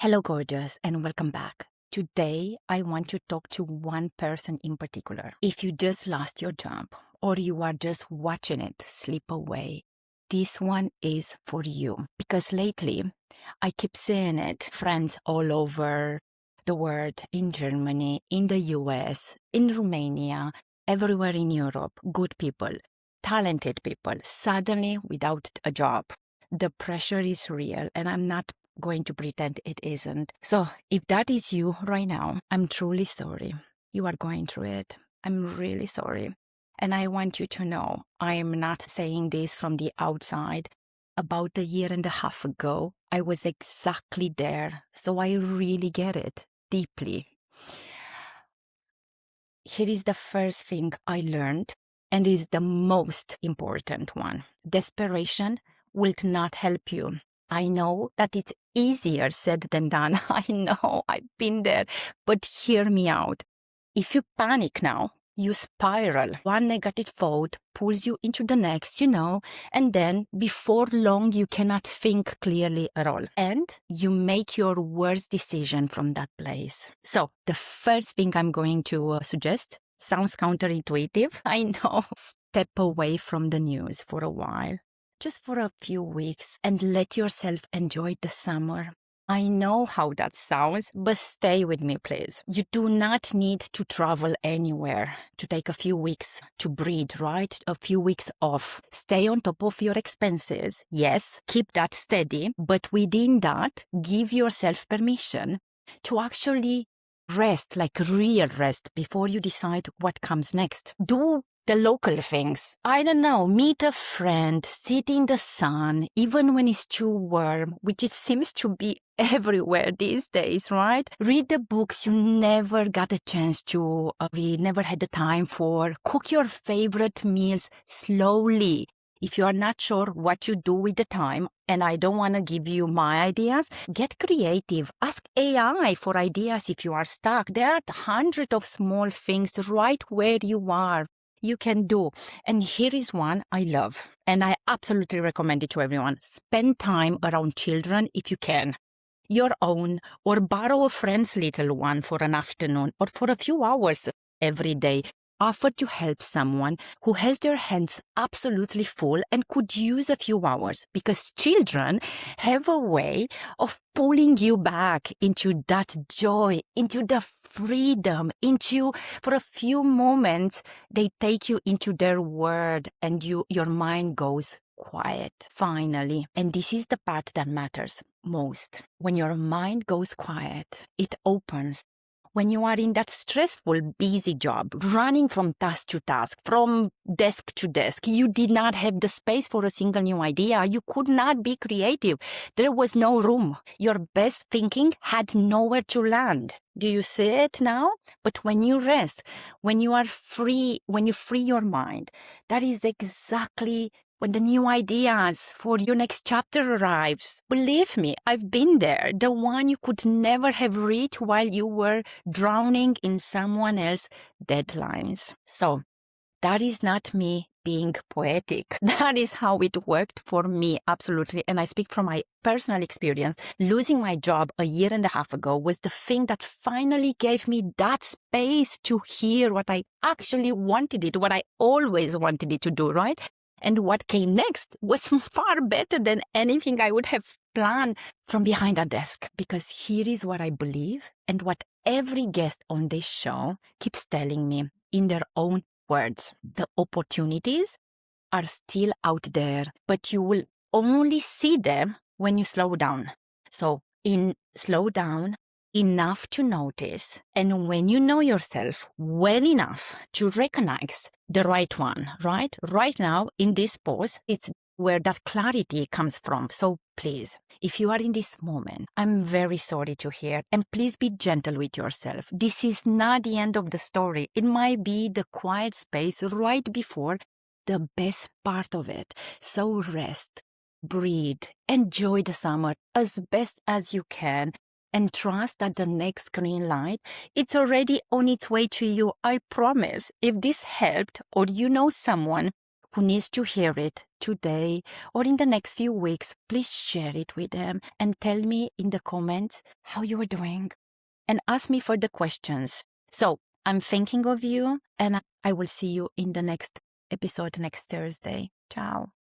Hello, gorgeous, and welcome back. Today, I want to talk to one person in particular. If you just lost your job or you are just watching it slip away, this one is for you. Because lately, I keep seeing it, friends all over the world, in Germany, in the US, in Romania, everywhere in Europe, good people, talented people, suddenly without a job. The pressure is real, and I'm not going to pretend it isn't. So if that is you right now, I'm truly sorry. You are going through it. I'm really sorry. And I want you to know, I am not saying this from the outside. About a year and a half ago, I was exactly there. So I really get it deeply. Here is the first thing I learned, and is the most important one. Desperation will not help you. I know that it's easier said than done. I know, I've been there. But hear me out. If you panic now, you spiral. One negative thought pulls you into the next, and then before long, you cannot think clearly at all. And you make your worst decision from that place. So the first thing I'm going to suggest sounds counterintuitive. I know. Step away from the news for a while. Just for a few weeks, and let yourself enjoy the summer. I know how that sounds, but stay with me, please. You do not need to travel anywhere to take a few weeks to breathe, right? A few weeks off. Stay on top of your expenses. Yes, keep that steady, but within that, give yourself permission to actually rest, like real rest, before you decide what comes next. Do the local things. I don't know, meet a friend, sit in the sun, even when it's too warm, which it seems to be everywhere these days, right? Read the books you never got a chance to read, never had the time for. Cook your favorite meals slowly. If you are not sure what you do with the time, and I don't want to give you my ideas, get creative. Ask AI for ideas if you are stuck. There are hundreds of small things right where you are you can do. And here is one I love, and I absolutely recommend it to everyone. Spend time around children if you can. Your own, or borrow a friend's little one for an afternoon or for a few hours every day. Offer to help someone who has their hands absolutely full and could use a few hours, because children have a way of pulling you back into that joy, into the freedom, for a few moments, they take you into their world, and your mind goes quiet, finally. And this is the part that matters most. When your mind goes quiet, it opens. When you are in that stressful, busy job, running from task to task, from desk to desk, you did not have the space for a single new idea. You could not be creative. There was no room. Your best thinking had nowhere to land. Do you see it now? But when you rest, when you are free, when you free your mind, that is exactly when the new ideas for your next chapter arrives. Believe me, I've been there. The one you could never have reached while you were drowning in someone else's deadlines. So that is not me being poetic. That is how it worked for me, absolutely. And I speak from my personal experience. Losing my job a year and a half ago was the thing that finally gave me that space to hear what I actually wanted it, what I always wanted it to do, right? And what came next was far better than anything I would have planned from behind a desk. Because here is what I believe, and what every guest on this show keeps telling me in their own words. The opportunities are still out there, but you will only see them when you slow down. So slow down enough to notice, and when you know yourself well enough to recognize the right one, right? Right now, in this pause, it's where that clarity comes from. So please, if you are in this moment, I'm very sorry to hear, and please be gentle with yourself. This is not the end of the story. It might be the quiet space right before the best part of it. So rest, breathe, enjoy the summer as best as you can, and trust that the next green light, it's already on its way to you. I promise. If this helped, or you know someone who needs to hear it today or in the next few weeks, please share it with them and tell me in the comments how you are doing and ask me further questions. So I'm thinking of you, and I will see you in the next episode next Thursday. Ciao.